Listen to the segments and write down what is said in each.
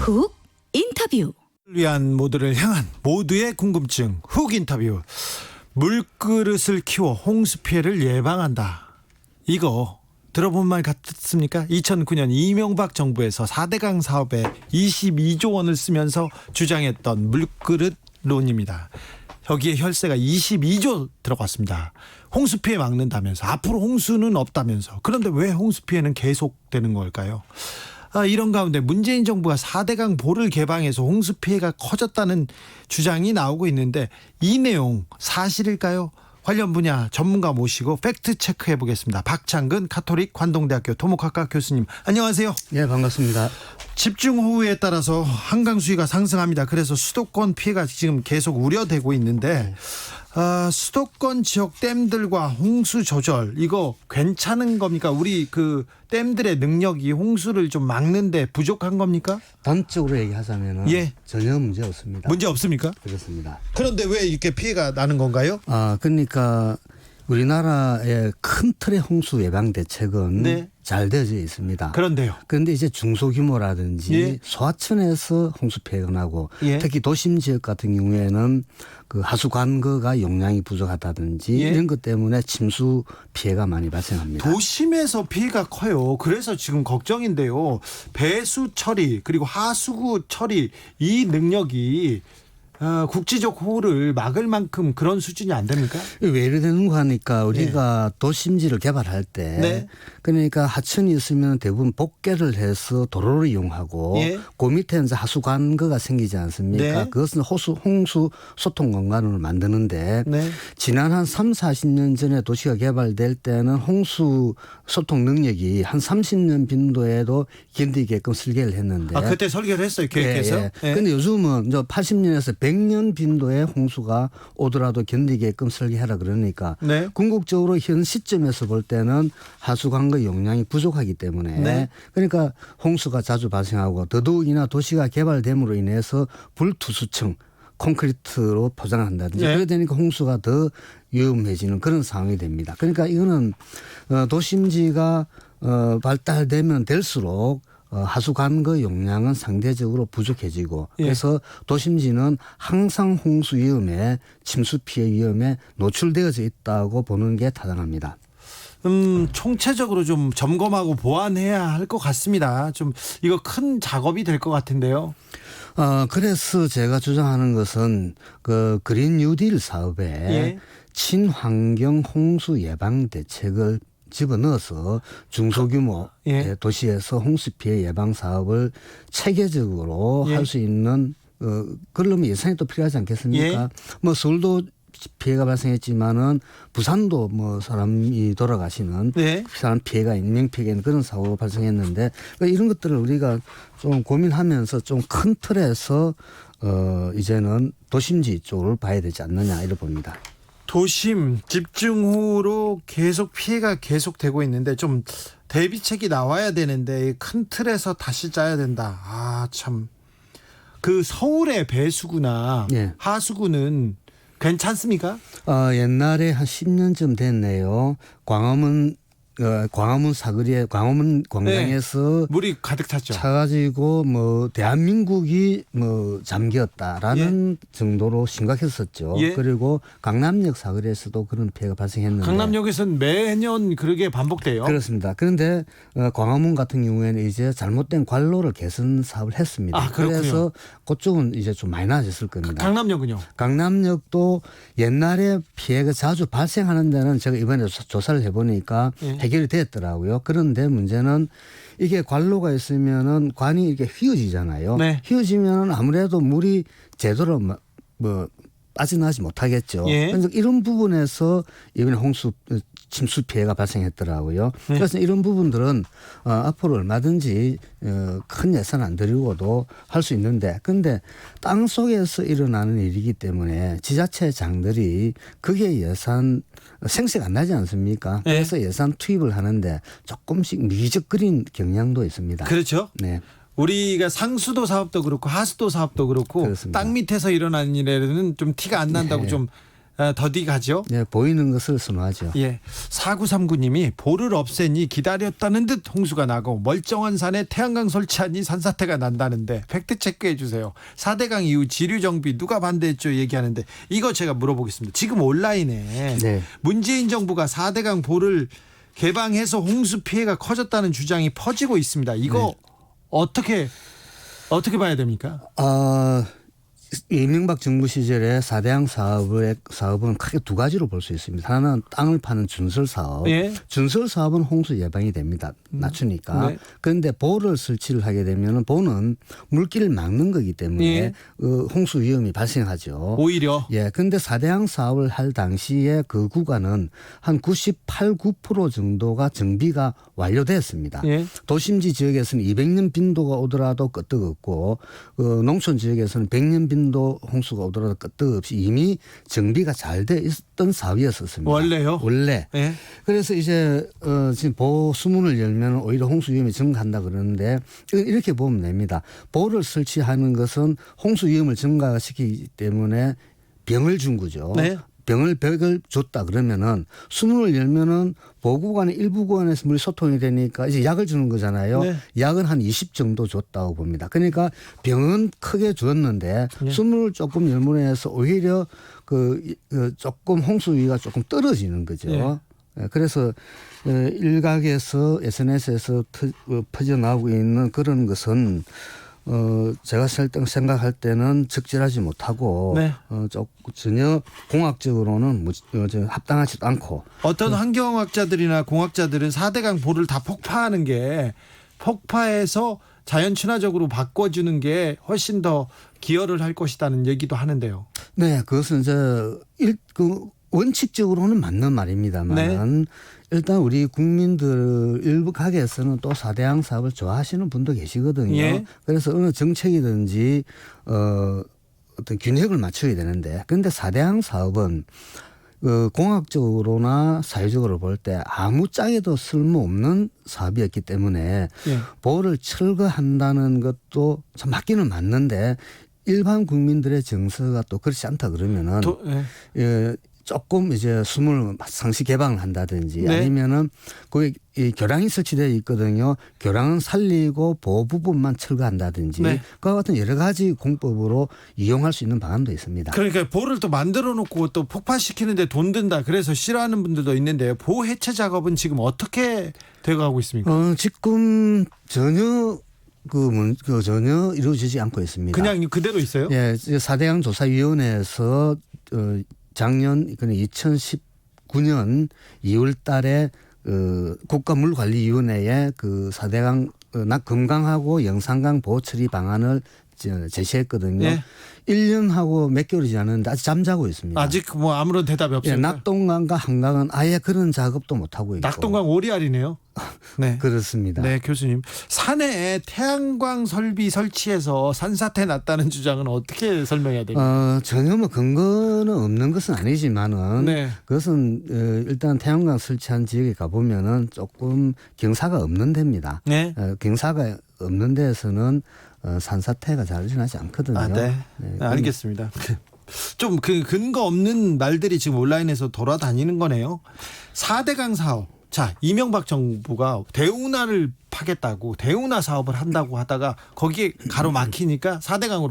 훅 인터뷰. 위한 모두를 향한 모두의 궁금증 훅 인터뷰. 물그릇을 키워 홍수 피해를 예방한다. 이거 들어본 말 같습니까? 2009년 이명박 정부에서 4대강 사업에 22조 원을 쓰면서 주장했던 물그릇론입니다. 여기에 혈세가 22조 들어갔습니다. 홍수 피해 막는다면서, 앞으로 홍수는 없다면서. 그런데 왜 홍수 피해는 계속되는 걸까요? 이런 가운데 문재인 정부가 4대강 보를 개방해서 홍수 피해가 커졌다는 주장이 나오고 있는데, 이 내용 사실일까요? 관련 분야 전문가 모시고 팩트 체크해 보겠습니다. 박창근 가톨릭 관동대학교 토목학과 교수님, 안녕하세요. 네, 반갑습니다. 집중호우에 따라서 한강 수위가 상승합니다. 그래서 수도권 피해가 지금 계속 우려되고 있는데, 수도권 지역 댐들과 홍수 조절, 이거 괜찮은 겁니까? 우리 그 댐들의 능력이 홍수를 좀 막는데 부족한 겁니까? 단적으로 얘기하자면 전혀 문제 없습니다. 문제 없습니까? 그렇습니다. 그런데 왜 이렇게 피해가 나는 건가요? 그러니까 우리나라의 큰 틀의 홍수 예방 대책은 잘 되어져 있습니다. 그런데요. 그런데 이제 중소규모라든지 소하천에서 홍수 피해가 나고, 특히 도심 지역 같은 경우에는 그 하수 관거가 용량이 부족하다든지 이런 것 때문에 침수 피해가 많이 발생합니다. 도심에서 피해가 커요. 그래서 지금 걱정인데요. 배수 처리 그리고 하수구 처리, 이 능력이 국지적 호우를 막을 만큼 그런 수준이 안 됩니까? 왜 이래 되는가 하니까 우리가 도심지를 개발할 때 그러니까 하천이 있으면 대부분 복개를 해서 도로를 이용하고 그 밑에 이제 하수관거가 생기지 않습니까? 그것은 홍수 소통 공간을 만드는데 지난 한 3, 40년 전에 도시가 개발될 때는 홍수 소통 능력이 한 30년 빈도에도 견디게끔 설계를 했는데. 그때 설계를 했어요, 계획해서? 그런데 요즘은 80년에서 100년 빈도의 홍수가 오더라도 견디게끔 설계하라 그러니까 궁극적으로 현 시점에서 볼 때는 하수관거 용량이 부족하기 때문에 그러니까 홍수가 자주 발생하고, 더더욱이나 도시가 개발됨으로 인해서 불투수층 콘크리트로 포장을 한다든지 그러게 되니까 홍수가 더 위험해지는 그런 상황이 됩니다. 그러니까 이거는 도심지가 발달되면 될수록 하수관거 용량은 상대적으로 부족해지고, 그래서 도심지는 항상 홍수 위험에, 침수 피해 위험에 노출되어져 있다고 보는 게 타당합니다. 총체적으로 좀 점검하고 보완해야 할 것 같습니다. 좀 이거 큰 작업이 될 것 같은데요. 그래서 제가 주장하는 것은 그 그린 뉴딜 사업에 친환경 홍수 예방 대책을 집어넣어서 중소규모 도시에서 홍수 피해 예방 사업을 체계적으로 할 수 있는, 그러려면 예산이 또 필요하지 않겠습니까? 뭐 서울도 피해가 발생했지만은 부산도 뭐 사람이 돌아가시는 사람 피해가, 인명 피해가 있는 그런 사고가 발생했는데, 이런 것들을 우리가 좀 고민하면서 좀 큰 틀에서 이제는 도심지 쪽을 봐야 되지 않느냐, 이렇게 봅니다. 도심 집중호우로 계속 피해가 계속되고 있는데 좀 대비책이 나와야 되는데 큰 틀에서 다시 짜야 된다. 참. 그 서울의 배수구나 하수구는 괜찮습니까? 옛날에 한 10년쯤 됐네요. 광화문 사거리에, 광화문 광장에서 물이 가득 찼죠. 차가지고 뭐 대한민국이 뭐 잠겼다라는 정도로 심각했었죠. 그리고 강남역 사거리에서도 그런 피해가 발생했는데. 강남역에서는 매년 그러게 반복돼요. 그렇습니다. 그런데 광화문 같은 경우에는 이제 잘못된 관로를 개선 사업을 했습니다. 그래서 그쪽은 이제 좀 많이 나아졌을 겁니다. 강남역은요? 강남역도 옛날에 피해가 자주 발생하는 데는 제가 이번에 조사를 해보니까 해결이 됐더라고요. 그런데 문제는 이게 관로가 있으면은 관이 이렇게 휘어지잖아요. 휘어지면은 아무래도 물이 제대로 뭐 빠져나가지 못하겠죠. 그래서 이런 부분에서 이번에 홍수 침수 피해가 발생했더라고요. 그래서 이런 부분들은 앞으로 얼마든지 큰 예산 안 들이고도 할 수 있는데, 근데 땅 속에서 일어나는 일이기 때문에 지자체장들이 그게 예산 생색 안 나지 않습니까? 그래서 예산 투입을 하는데 조금씩 미적거린 경향도 있습니다. 그렇죠. 우리가 상수도 사업도 그렇고 하수도 사업도 그렇고 땅 밑에서 일어나는 일에는 좀 티가 안 난다고 좀 더디 가죠. 네, 보이는 것을 선호하죠. 예. 4939님이 볼을 없애니 기다렸다는 듯 홍수가 나고 멀쩡한 산에 태양광 설치하니 산사태가 난다는데 팩트 체크해 주세요. 4대강 이후 지류 정비 누가 반대했죠 얘기하는데 이거 제가 물어보겠습니다. 지금 온라인에 네. 문재인 정부가 4대강 볼을 개방해서 홍수 피해가 커졌다는 주장이 퍼지고 있습니다. 이거 어떻게 봐야 됩니까? 이명박 정부 시절에 4대강 사업은 크게 두 가지로 볼 수 있습니다. 하나는 땅을 파는 준설 사업. 예. 준설 사업은 홍수 예방이 됩니다. 낮추니까. 네. 그런데 보를 설치를 하게 되면 보는 물길을 막는 거기 때문에 예. 홍수 위험이 발생하죠. 오히려 예. 근데 4대강 사업을 할 당시에 그 구간은 한 98, 9% 정도가 정비가 완료됐습니다. 예. 도심지 지역에서는 200년 빈도가 오더라도 끄떡없고 농촌 지역에서는 100년 빈도 홍수가 오더라도 끄떡없이 이미 정비가 잘 돼 있던 사업이었습니다. 원래요? 원래. 예. 그래서 이제 지금 보호 수문을 열면 오히려 홍수 위험이 증가한다 그러는데 이렇게 보면 됩니다. 보호를 설치하는 것은 홍수 위험을 증가시키기 때문에 병을 준 거죠. 네. 벽을 줬다 그러면은 수문을 열면은 보호구간의 일부 구간에서 물이 소통이 되니까 이제 약을 주는 거잖아요. 네. 약은 한 20 정도 줬다고 봅니다. 그러니까 병은 크게 줬는데 네. 수문을 조금 열문해서 오히려 조금 홍수 위가 조금 떨어지는 거죠. 네. 그래서 일각에서 SNS에서 퍼져나오고 있는 그런 것은 제가 생각할 때는 적절하지 못하고 네. 전혀 공학적으로는 합당하지도 않고 어떤 환경학자들이나 공학자들은 4대강 볼을 다 폭파하는 게 폭파해서 자연 친화적으로 바꿔주는 게 훨씬 더 기여를 할 것이라는 얘기도 하는데요. 네, 그것은 원칙적으로는 맞는 말입니다만 네. 일단 우리 국민들 일부 가게에서는 또 4대강 사업을 좋아하시는 분도 계시거든요. 예. 그래서 어느 정책이든지 어떤 균형을 맞춰야 되는데 그런데 4대강 사업은 공학적으로나 사회적으로 볼 때 아무짝에도 쓸모없는 사업이었기 때문에 예. 보호를 철거한다는 것도 참 맞기는 맞는데 일반 국민들의 정서가 또 그렇지 않다 그러면은 조금 이제 수문을 상시 개방을 한다든지 네. 아니면은 거기 교량이 설치되어 있거든요. 교량은 살리고 보호 부분만 철거한다든지 네. 그와 같은 여러 가지 공법으로 이용할 수 있는 방안도 있습니다. 그러니까 볼을 또 만들어 놓고 또 폭파시키는데 돈 든다. 그래서 싫어하는 분들도 있는데요. 보호 해체 작업은 지금 어떻게 돼가고 있습니까? 지금 전혀 전혀 이루어지지 않고 있습니다. 그냥 그대로 있어요? 예, 4대강 조사위원회에서 작년 2019년 2월 달에 국가물관리위원회에 4대강 금강하고 영산강 보호 처리 방안을 제시했거든요. 네. 1년하고 몇 개월이 지났는데 아직 잠자고 있습니다. 아직 뭐 아무런 대답이 없어요. 예, 낙동강과 한강은 아예 그런 작업도 못하고 있고. 낙동강 오리알이네요. 네. 그렇습니다. 네, 교수님. 산에 태양광 설치해서 산사태 났다는 주장은 어떻게 설명해야 됩니까? 전혀 뭐 근거는 없는 것은 아니지만은 네. 그것은 일단 태양광 설치한 지역에 가보면은 조금 경사가 없는 데입니다. 네. 경사가 없는 데에서는 산사태가 잘 일어나지 않거든요. 아, 네. 알겠습니다. 좀 근거 없는 말들이 지금 온라인에서 돌아다니는 거네요. 4대강 사업. 자, 이명박 정부가 대운하를 파겠다고 대운하 사업을 한다고 하다가 거기에 가로막히니까 4대강으로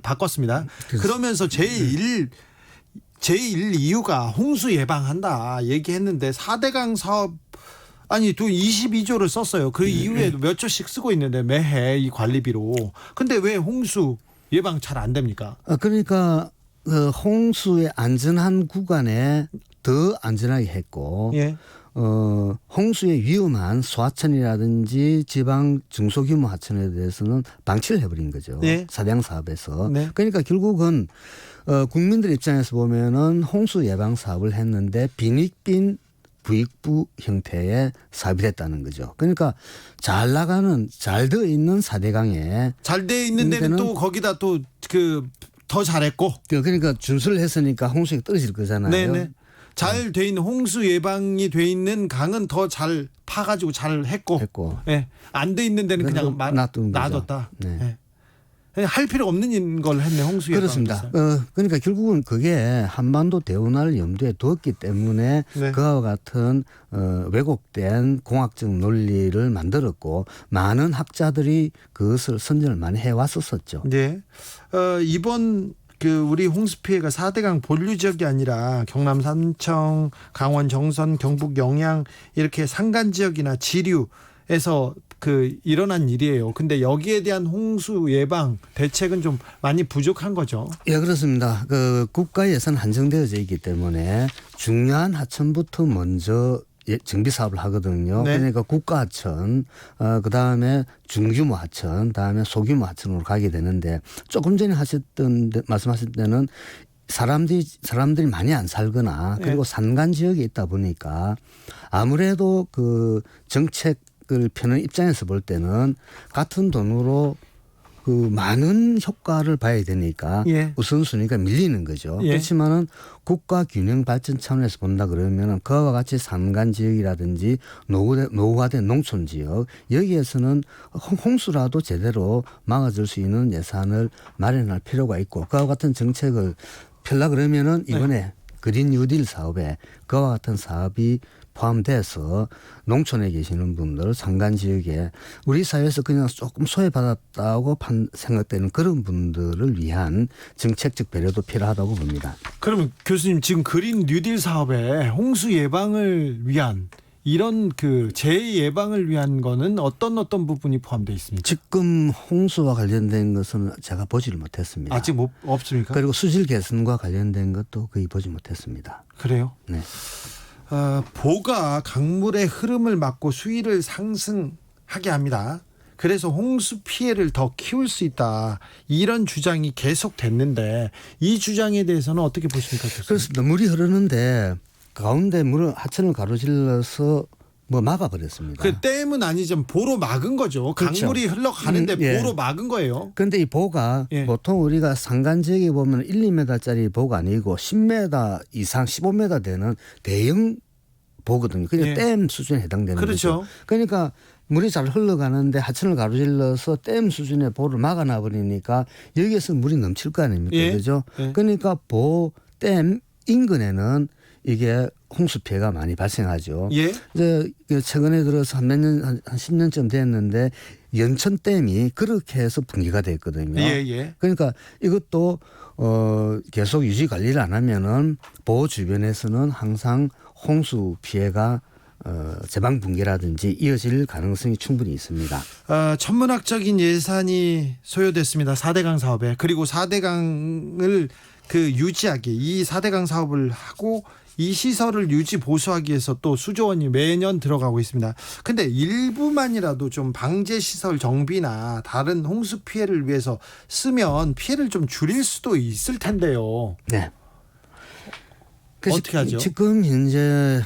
바꿨습니다. 그러면서 제1 이유가 홍수 예방한다 얘기했는데 4대강 사업 아니 또 22조를 썼어요. 그 이후에도 몇 조씩 쓰고 있는데 매해 이 관리비로. 근데 왜 홍수 예방 잘 안 됩니까? 그러니까 홍수의 안전한 구간에 더 안전하게 했고 예. 홍수에 위험한 소하천이라든지 지방 중소규모 하천에 대해서는 방치를 해버린 거죠. 네. 4대강 사업에서. 네. 그러니까 결국은 국민들 입장에서 보면은 홍수 예방 사업을 했는데 빈익빈 부익부 형태의 사업이 됐다는 거죠. 그러니까 잘 나가는 잘 되어 있는 4대강에 잘 돼 있는 데는 또 거기다 또 더 잘했고. 그러니까 준수를 했으니까 홍수가 떨어질 거잖아요. 네네. 잘 돼 있는 홍수 예방이 돼 있는 강은 더 잘 파가지고 잘 했고. 예. 안 돼 있는 데는 그냥 놔둔 거죠. 놔뒀다. 네. 예. 할 필요 없는 걸 했네. 홍수 예방. 그렇습니다. 그러니까 결국은 그게 한반도 대운하를 염두에 두었기 때문에 네. 그와 같은 왜곡된 공학적 논리를 만들었고 많은 학자들이 그것을 선전을 많이 해왔었었죠. 네. 이번 우리 홍수 피해가 4대강 본류 지역이 아니라 경남 삼청, 강원 정선, 경북 영양 이렇게 산간 지역이나 지류에서 일어난 일이에요. 근데 여기에 대한 홍수 예방 대책은 좀 많이 부족한 거죠. 예, 그렇습니다. 국가 예산 한정되어져 있기 때문에 중요한 하천부터 먼저 정비 사업을 하거든요. 네. 그러니까 국가 하천, 그다음에 중규모 하천, 다음에 소규모 하천으로 가게 되는데 조금 전에 말씀하실 때는 사람들이 많이 안 살거나 그리고 산간 지역에 있다 보니까 아무래도 정책을 펴는 입장에서 볼 때는 같은 돈으로 많은 효과를 봐야 되니까 우선순위가 밀리는 거죠. 그렇지만은 국가 균형 발전 차원에서 본다 그러면은 그와 같이 산간 지역이라든지 노후화된 농촌 지역 여기에서는 홍수라도 제대로 막아줄 수 있는 예산을 마련할 필요가 있고 그와 같은 정책을 펴려 그러면은 이번에 그린 뉴딜 사업에 그와 같은 사업이 포함돼서 농촌에 계시는 분들, 산간 지역에 우리 사회에서 그냥 조금 소외받았다고 생각되는 그런 분들을 위한 정책적 배려도 필요하다고 봅니다. 그러면 교수님 지금 그린 뉴딜 사업에 홍수 예방을 위한 이런 재예방을 위한 거는 어떤 부분이 포함되어 있습니까? 지금 홍수와 관련된 것은 제가 보지를 못했습니다. 아직 없습니까? 그리고 수질 개선과 관련된 것도 거의 보지 못했습니다. 그래요? 네. 보가 강물의 흐름을 막고 수위를 상승하게 합니다. 그래서 홍수 피해를 더 키울 수 있다. 이런 주장이 계속됐는데 이 주장에 대해서는 어떻게 보십니까, 교수님? 그렇습니다. 물이 흐르는데 가운데 하천을 가로질러서 막아버렸습니다. 댐은 아니지만 보로 막은 거죠. 그렇죠. 강물이 흘러가는데 보로 막은 거예요. 그런데 이 보가 보통 우리가 산간 지역에 보면 1, 2m짜리 보가 아니고 10m 이상 15m 되는 대형 보거든요. 그러니까 댐 수준에 해당되는 그렇죠. 거죠. 그러니까 물이 잘 흘러가는데 하천을 가로질러서 댐 수준의 보를 막아놔 버리니까 여기에서 물이 넘칠 거 아닙니까? 그죠? 그러니까 댐 인근에는 이게 홍수 피해가 많이 발생하죠. 이제 최근에 들어서 한 10년쯤 됐는데 연천댐이 그렇게 해서 붕괴가 됐거든요. 그러니까 이것도 계속 유지 관리를 안 하면은 보호 주변에서는 항상 홍수 피해가 제방 붕괴라든지 이어질 가능성이 충분히 있습니다. 천문학적인 예산이 소요됐습니다. 4대강 사업에. 그리고 4대강을 유지하기, 이 4대강 사업을 하고 이 시설을 유지 보수하기 위해서 또 수조 원이 매년 들어가고 있습니다. 근데 일부만이라도 좀 방제 시설 정비나 다른 홍수 피해를 위해서 쓰면 피해를 좀 줄일 수도 있을 텐데요. 네. 어떻게 하죠? 지금 현재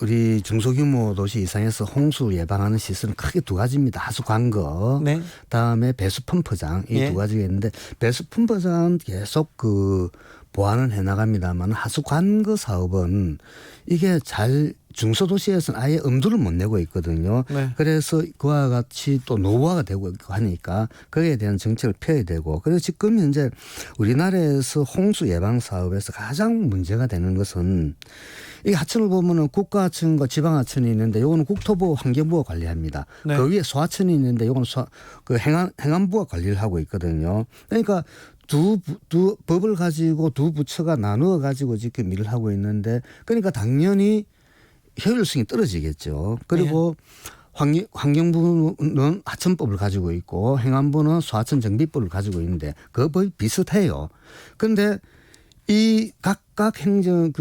우리 중소규모 도시 이상에서 홍수 예방하는 시설은 크게 두 가지입니다. 하수 관거, 다음에 배수 펌프장 이 두 가지가 있는데 배수 펌프장은 계속 보완은 해나갑니다만 하수 관거 사업은 이게 중소도시에서는 아예 엄두를 못 내고 있거든요. 그래서 그와 같이 또 노후화가 되고 있고 하니까 거기에 대한 정책을 펴야 되고 그래서 지금 현재 우리나라에서 홍수 예방 사업에서 가장 문제가 되는 것은 이 하천을 보면은 국가하천과 지방하천이 있는데 요거는 국토부 환경부가 관리합니다. 그 위에 소하천이 있는데 요거는 행안부가 관리를 하고 있거든요. 그러니까 두 법을 가지고 두 부처가 나누어 가지고 지금 일을 하고 있는데 그러니까 당연히 효율성이 떨어지겠죠. 그리고 환경부는 하천법을 가지고 있고 행안부는 소하천 정비법을 가지고 있는데 그 법이 비슷해요. 그런데 이 각각 행정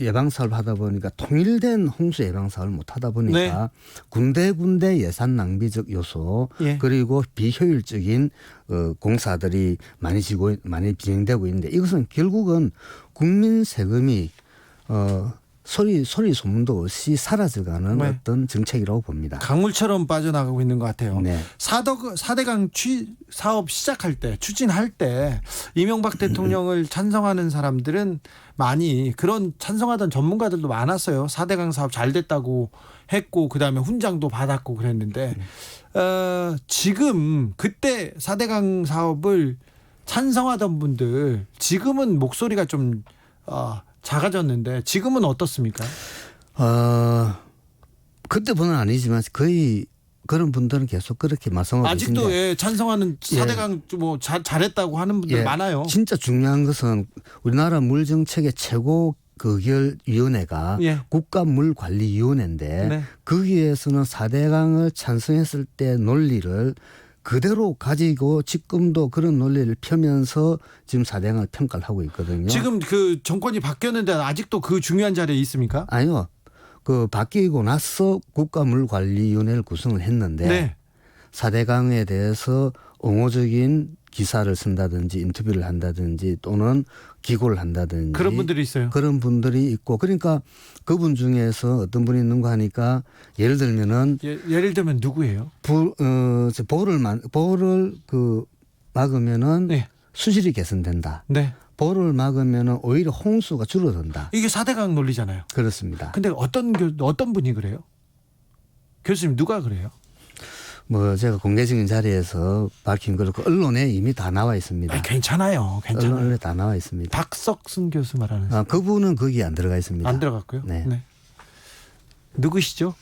예방 사업을 하다 보니까 통일된 홍수 예방 사업을 못 하다 보니까 군데군데 예산 낭비적 요소 그리고 비효율적인 공사들이 많이 진행되고 있는데 이것은 결국은 국민 세금이 소리 소문도 없이 사라져가는 네. 어떤 정책이라고 봅니다. 강물처럼 빠져나가고 있는 것 같아요. 네. 4대강 사업 시작할 때 추진할 때 이명박 대통령을 찬성하는 사람들은 많이 그런 찬성하던 전문가들도 많았어요. 4대강 사업 잘 됐다고 했고 그다음에 훈장도 받았고 그랬는데 지금 그때 4대강 사업을 찬성하던 분들 지금은 목소리가 좀 작아졌는데 지금은 어떻습니까? 그때보다는 아니지만 거의 그런 분들은 계속 그렇게 말씀하고 아직도 계신데 예, 찬성하는 4대강 뭐 잘했다고 하는 분들 예, 많아요. 진짜 중요한 것은 우리나라 물 정책의 최고 의결위원회가 예. 국가물관리위원회인데 네. 거기에서는 4대강을 찬성했을 때 논리를 그대로 가지고 지금도 그런 논리를 펴면서 지금 4대강을 평가를 하고 있거든요. 지금 그 정권이 바뀌었는데 아직도 그 중요한 자리에 있습니까? 아니요. 그 바뀌고 나서 국가물관리위원회를 구성을 했는데 네. 4대강에 대해서 옹호적인 기사를 쓴다든지 인터뷰를 한다든지 또는 기고를 한다든지 그런 분들이 있어요. 그런 분들이 있고 그러니까 그분 중에서 어떤 분이 있는가 하니까 예를 들면은 예를 들면 누구예요? 보를 그 막으면은 네. 수질이 개선된다. 네. 보를 막으면은 오히려 홍수가 줄어든다. 이게 4대강 논리잖아요. 그렇습니다. 근데 어떤 분이 그래요? 교수님 누가 그래요? 뭐 제가 공개적인 자리에서 밝힌 그렇고 언론에 이미 다 나와 있습니다. 아니, 괜찮아요. 언론에 다 나와 있습니다. 박석순 교수 말하는 그분은 거기에 안 들어가 있습니다. 안 들어갔고요. 네. 누구시죠?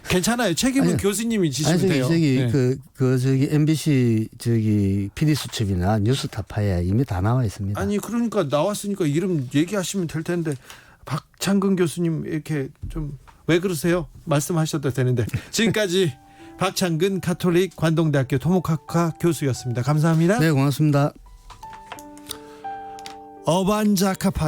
괜찮아요. 책임은 아니요. 교수님이 지시면 아니 돼요. 저기 네. 저기 MBC 저기 PD 수첩이나 뉴스타파에 이미 다 나와 있습니다. 아니 그러니까 나왔으니까 이름 얘기하시면 될 텐데 박창근 교수님 이렇게 좀 왜 그러세요? 말씀하셔도 되는데 지금까지 박창근 가톨릭 관동대학교 토목학과 교수였습니다. 감사합니다. 네, 고맙습니다. 어반자카파